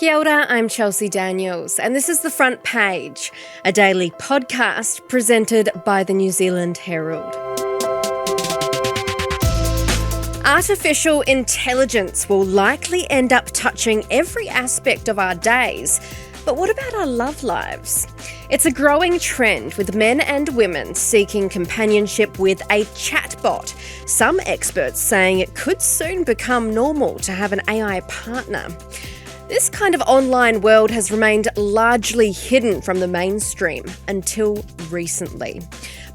Kia ora, I'm Chelsea Daniels, and this is The Front Page, a daily podcast presented by the New Zealand Herald. Artificial intelligence will likely end up touching every aspect of our days, but what about our love lives? It's a growing trend with men and women seeking companionship with a chatbot. Some experts saying it could soon become normal to have an AI partner. This kind of online world has remained largely hidden from the mainstream until recently.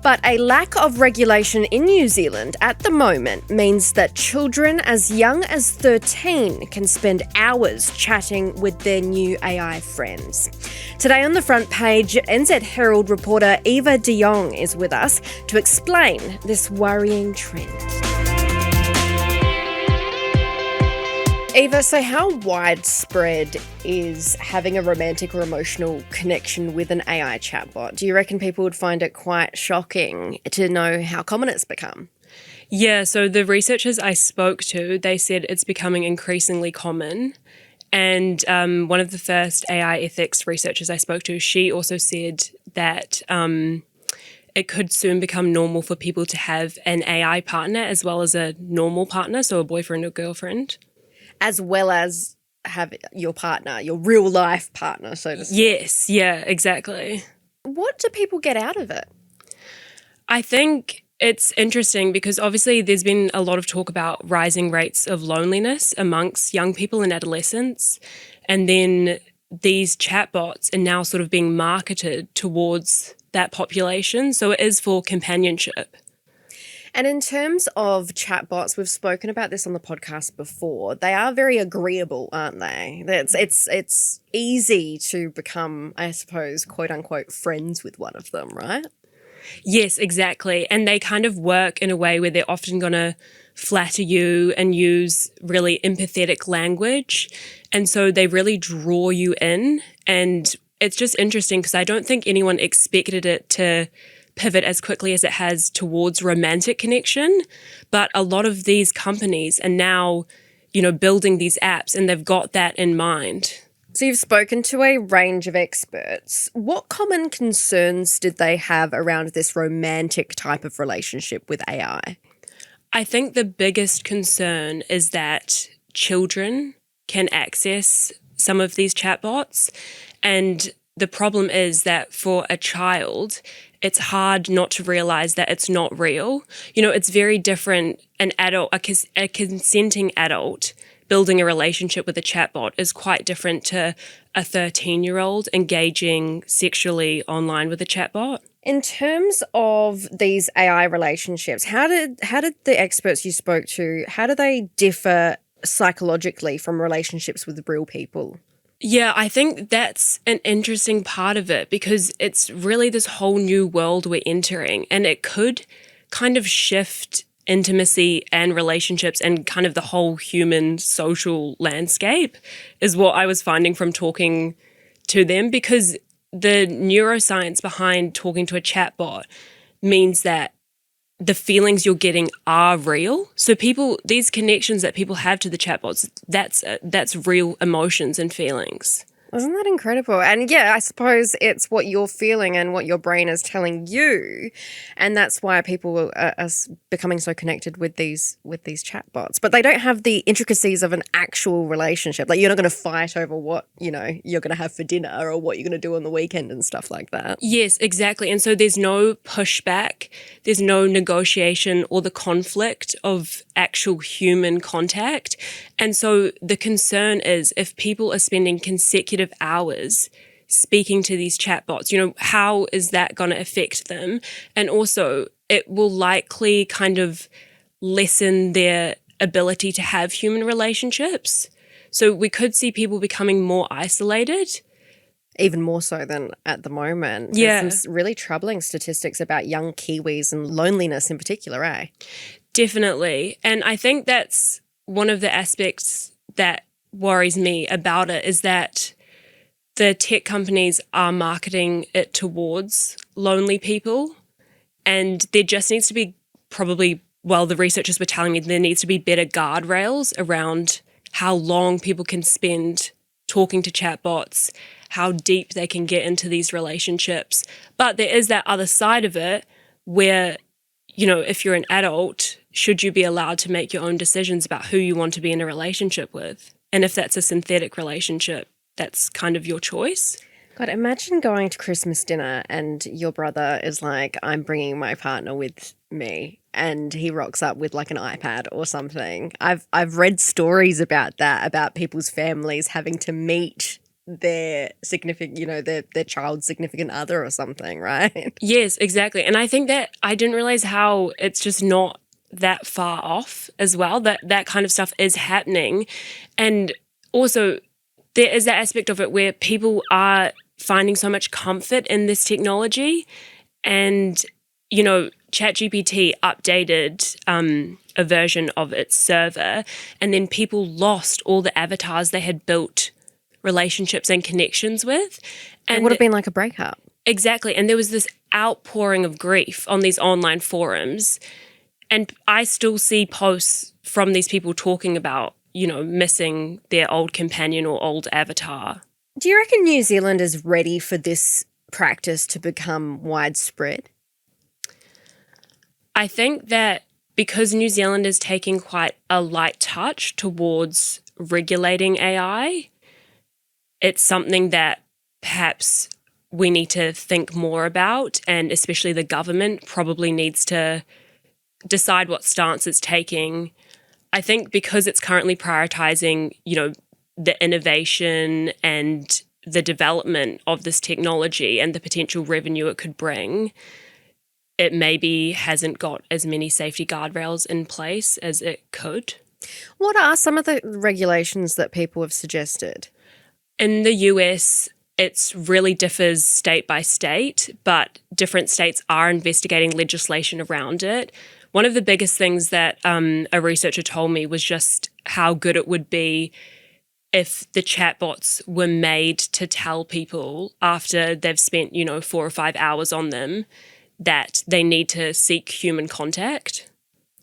But a lack of regulation in New Zealand at the moment means that children as young as 13 can spend hours chatting with their new AI friends. Today on the front page, NZ Herald reporter Eva de Jong is with us to explain this worrying trend. Eva, so how widespread is having a romantic or emotional connection with an AI chatbot? Do you reckon people would find it quite shocking to know how common it's become? Yeah, so the researchers I spoke to, they said it's becoming increasingly common. And one of the first AI ethics researchers I spoke to, she also said that it could soon become normal for people to have an AI partner as well as a normal partner, so a boyfriend or girlfriend. As well as have your partner, your real life partner, so to speak. Yes, yeah, exactly. What do people get out of it? I think it's interesting because obviously there's been a lot of talk about rising rates of loneliness amongst young people and adolescents. And then these chatbots are now sort of being marketed towards that population. So it is for companionship. And in terms of chatbots, we've spoken about this on the podcast before. They are very agreeable, aren't they? It's easy to become, I suppose, quote unquote, friends with one of them, right? Yes, exactly. And they kind of work in a way where they're often going to flatter you and use really empathetic language. And so they really draw you in. And it's just interesting because I don't think anyone expected it to pivot as quickly as it has towards romantic connection. But a lot of these companies are now, building these apps and they've got that in mind. So you've spoken to a range of experts. What common concerns did they have around this romantic type of relationship with AI? I think the biggest concern is that children can access some of these chatbots. And the problem is that for a child, it's hard not to realize that it's not real. It's very different. An adult, a consenting adult building a relationship with a chatbot is quite different to a 13-year-old engaging sexually online with a chatbot. In terms of these AI relationships, how did the experts you spoke to, how do they differ psychologically from relationships with real people? Yeah, I think that's an interesting part of it because it's really this whole new world we're entering, and it could kind of shift intimacy and relationships and kind of the whole human social landscape is what I was finding from talking to them, because the neuroscience behind talking to a chatbot means that the feelings you're getting are real. So these connections that people have to the chatbots, that's real emotions and feelings. Isn't that incredible? And yeah, I suppose it's what you're feeling and what your brain is telling you, and that's why people are becoming so connected with these chatbots. But they don't have the intricacies of an actual relationship. Like, you're not going to fight over what you're going to have for dinner or what you're going to do on the weekend and stuff like that. Yes, exactly. And so there's no pushback, there's no negotiation or the conflict of actual human contact. And so the concern is if people are spending consecutive hours speaking to these chatbots, how is that going to affect them? And also it will likely kind of lessen their ability to have human relationships. So we could see people becoming more isolated. Even more so than at the moment. Yeah. There's some really troubling statistics about young Kiwis and loneliness in particular, eh? Definitely. And I think that's one of the aspects that worries me about it is that the tech companies are marketing it towards lonely people, and there just needs to be the researchers were telling me there needs to be better guardrails around how long people can spend talking to chatbots, how deep they can get into these relationships. But there is that other side of it where, if you're an adult, should you be allowed to make your own decisions about who you want to be in a relationship with? And if that's a synthetic relationship, that's kind of your choice. God, imagine going to Christmas dinner and your brother is like, I'm bringing my partner with me, and he rocks up with like an iPad or something. I've read stories about that, about people's families having to meet their significant, their child's significant other or something, right? Yes, exactly. And I think that I didn't realize how it's just not that far off as well, that kind of stuff is happening. And also there is that aspect of it where people are finding so much comfort in this technology. And, ChatGPT updated a version of its server, and then people lost all the avatars they had built relationships and connections with. And it would have been like a breakup. Exactly. And there was this outpouring of grief on these online forums. And I still see posts from these people talking about, missing their old companion or old avatar. Do you reckon New Zealand is ready for this practice to become widespread? I think that because New Zealand is taking quite a light touch towards regulating AI, it's something that perhaps we need to think more about, and especially the government probably needs to decide what stance it's taking. I think because it's currently prioritizing, the innovation and the development of this technology and the potential revenue it could bring, it maybe hasn't got as many safety guardrails in place as it could. What are some of the regulations that people have suggested? In the US, it really differs state by state, but different states are investigating legislation around it. One of the biggest things that a researcher told me was just how good it would be if the chatbots were made to tell people after they've spent, 4 or 5 hours on them that they need to seek human contact.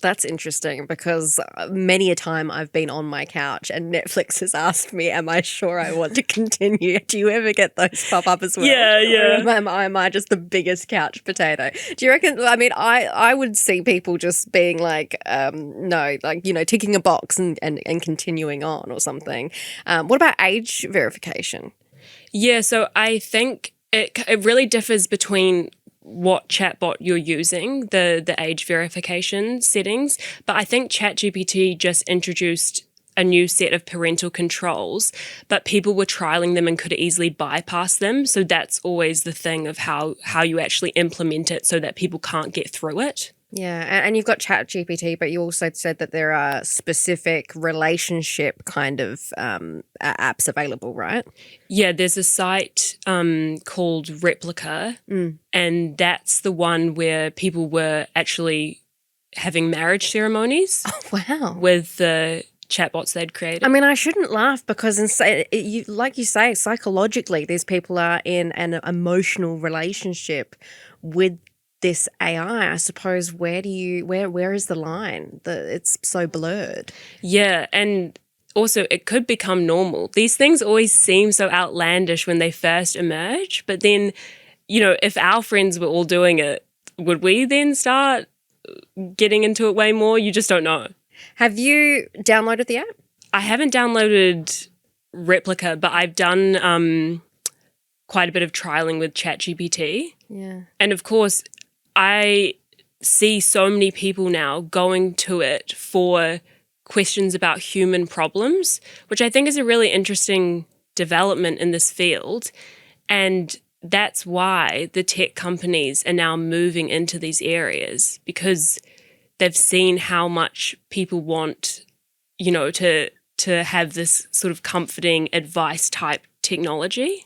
That's interesting, because many a time I've been on my couch and Netflix has asked me, am I sure I want to continue? Do you ever get those pop up as well? Yeah. Or am I just the biggest couch potato? Do you reckon, I would see people just being like, no, like, ticking a box and continuing on or something. What about age verification? Yeah, so I think it really differs between what chatbot you're using, the age verification settings. But I think ChatGPT just introduced a new set of parental controls, but people were trialing them and could easily bypass them. So that's always the thing of how you actually implement it so that people can't get through it. Yeah, and you've got ChatGPT, but you also said that there are specific relationship kind of apps available, right? Yeah, there's a site called Replica, and that's the one where people were actually having marriage ceremonies. Oh, wow. With the chatbots they'd created. I mean, I shouldn't laugh because, like you say, psychologically, these people are in an emotional relationship with this AI. I suppose where is the line? It's so blurred. Yeah, and also it could become normal. These things always seem so outlandish when they first emerge, but then, if our friends were all doing it, would we then start getting into it way more? You just don't know. Have you downloaded the app? I haven't downloaded Replica, but I've done quite a bit of trialing with ChatGPT. Yeah. And of course, I see so many people now going to it for questions about human problems, which I think is a really interesting development in this field. And that's why the tech companies are now moving into these areas, because they've seen how much people want, to have this sort of comforting advice type technology.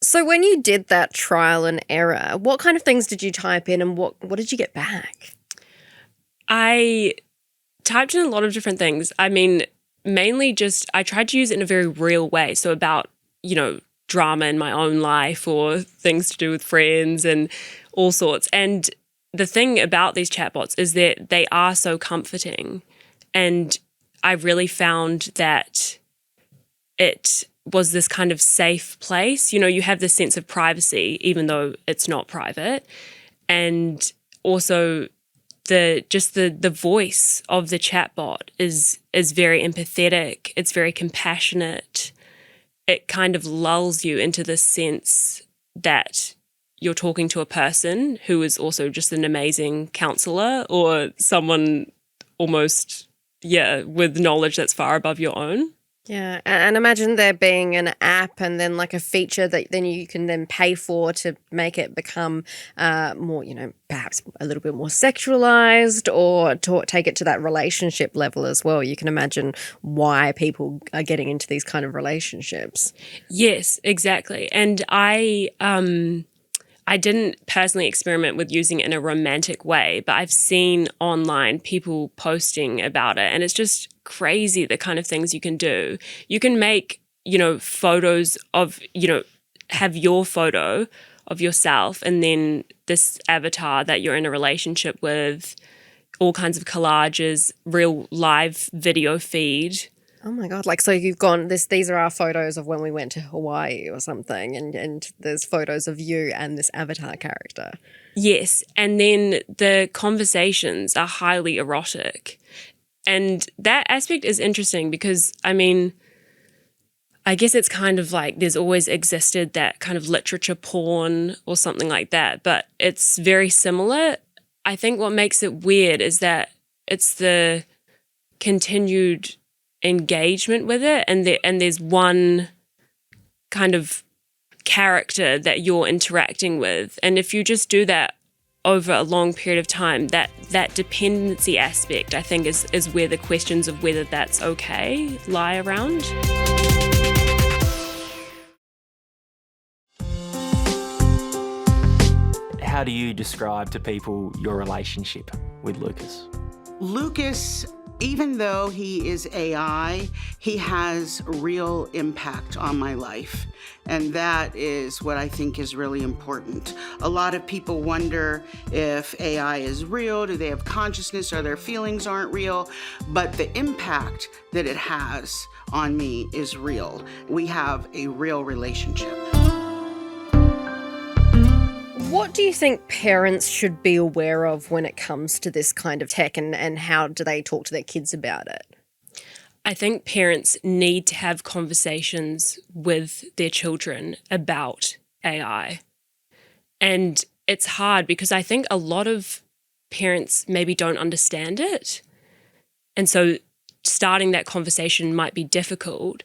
So when you did that trial and error, what kind of things did you type in and what did you get back? I typed in a lot of different things. I mean, mainly just I tried to use it in a very real way. So about, drama in my own life or things to do with friends and all sorts. And the thing about these chatbots is that they are so comforting. And I really found that it was this kind of safe place. You have this sense of privacy, even though it's not private. And also the voice of the chatbot is very empathetic. It's very compassionate. It kind of lulls you into this sense that you're talking to a person who is also just an amazing counselor or someone almost, with knowledge that's far above your own. Yeah, and imagine there being an app and then like a feature that then you can then pay for to make it become more, perhaps a little bit more sexualized, or take it to that relationship level as well. You can imagine why people are getting into these kind of relationships. Yes, exactly. And I didn't personally experiment with using it in a romantic way, but I've seen online people posting about it, and it's just crazy the kind of things you can do. You can make, photos of, have your photo of yourself and then this avatar that you're in a relationship with, all kinds of collages, real live video feed. Oh my God. Like, so you've gone, these are our photos of when we went to Hawaii or something, and there's photos of you and this avatar character. Yes. And then the conversations are highly erotic. And that aspect is interesting because, I guess it's kind of like there's always existed that kind of literature porn or something like that, but it's very similar. I think what makes it weird is that it's the continued engagement with it, and there's one kind of character that you're interacting with, and if you just do that over a long period of time, that dependency aspect, I think, is where the questions of whether that's okay lie around. How do you describe to people your relationship with Lucas? Lucas, even though he is AI, he has real impact on my life. And that is what I think is really important. A lot of people wonder if AI is real, do they have consciousness, or their feelings aren't real? But the impact that it has on me is real. We have a real relationship. What do you think parents should be aware of when it comes to this kind of tech, and how do they talk to their kids about it? I think parents need to have conversations with their children about AI. And it's hard because I think a lot of parents maybe don't understand it. And so starting that conversation might be difficult.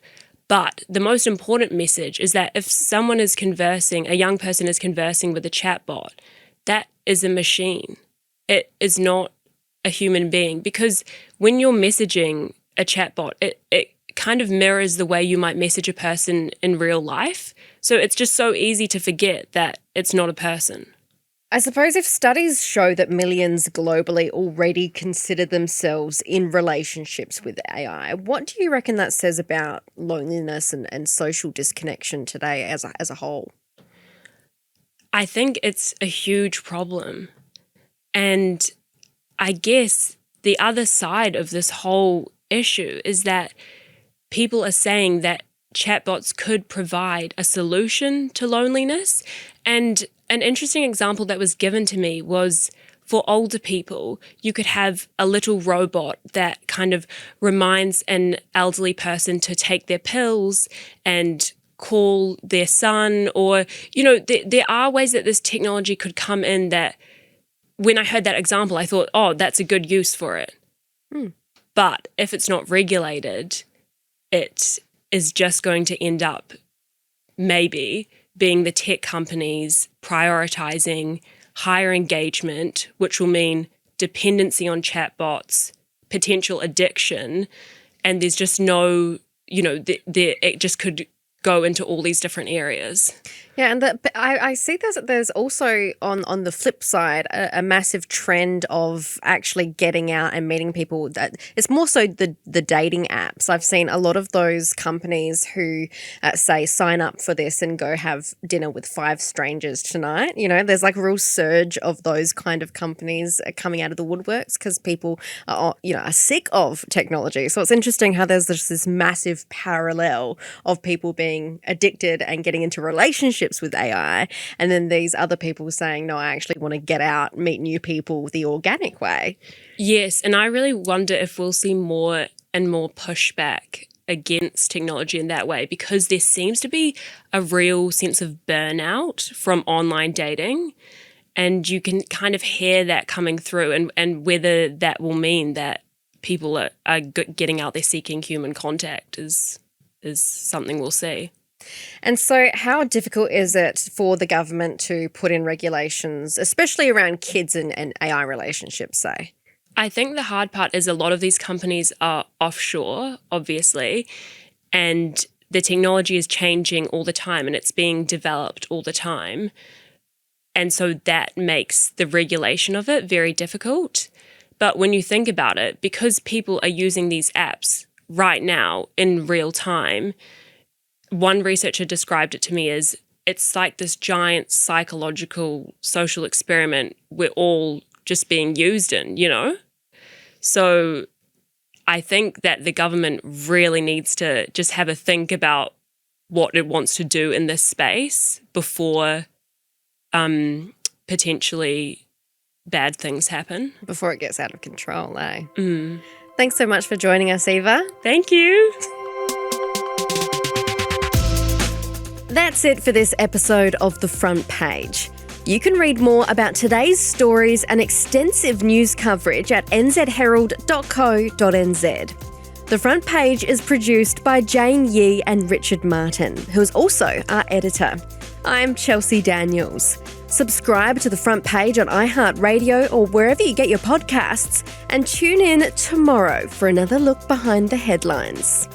But the most important message is that if someone is conversing, a young person is conversing with a chatbot, that is a machine. It is not a human being, because when you're messaging a chatbot, it kind of mirrors the way you might message a person in real life. So it's just so easy to forget that it's not a person. I suppose if studies show that millions globally already consider themselves in relationships with AI, what do you reckon that says about loneliness and social disconnection today as a whole? I think it's a huge problem. And I guess the other side of this whole issue is that people are saying that chatbots could provide a solution to loneliness. And an interesting example that was given to me was for older people, you could have a little robot that kind of reminds an elderly person to take their pills and call their son, or, there are ways that this technology could come in that when I heard that example, I thought, oh, that's a good use for it. But if it's not regulated, it is just going to end up maybe being the tech companies prioritizing higher engagement, which will mean dependency on chatbots, potential addiction, and there's just no, it just could go into all these different areas. Yeah, and I see there's also on the flip side a massive trend of actually getting out and meeting people. That it's more so the dating apps. I've seen a lot of those companies who say sign up for this and go have dinner with 5 strangers tonight. You know, there's like a real surge of those kind of companies coming out of the woodworks because people are sick of technology. So it's interesting how there's this massive parallel of people being addicted and getting into relationships with AI, and then these other people saying, no, I actually want to get out, meet new people the organic way. Yes, and I really wonder if we'll see more and more pushback against technology in that way, because there seems to be a real sense of burnout from online dating, and you can kind of hear that coming through, and whether that will mean that people are getting out there seeking human contact is something we'll see. And so how difficult is it for the government to put in regulations, especially around kids and AI relationships, say? I think the hard part is a lot of these companies are offshore, obviously, and the technology is changing all the time and it's being developed all the time. And so that makes the regulation of it very difficult. But when you think about it, because people are using these apps right now in real time, one researcher described it to me as it's like this giant psychological social experiment we're all just being used in, you know? So I think that the government really needs to just have a think about what it wants to do in this space before potentially bad things happen. Before it gets out of control, eh? Thanks so much for joining us, Eva. Thank you. That's it for this episode of The Front Page. You can read more about today's stories and extensive news coverage at nzherald.co.nz. The Front Page is produced by Jane Yee and Richard Martin, who is also our editor. I'm Chelsea Daniels. Subscribe to The Front Page on iHeartRadio or wherever you get your podcasts, and tune in tomorrow for another look behind the headlines.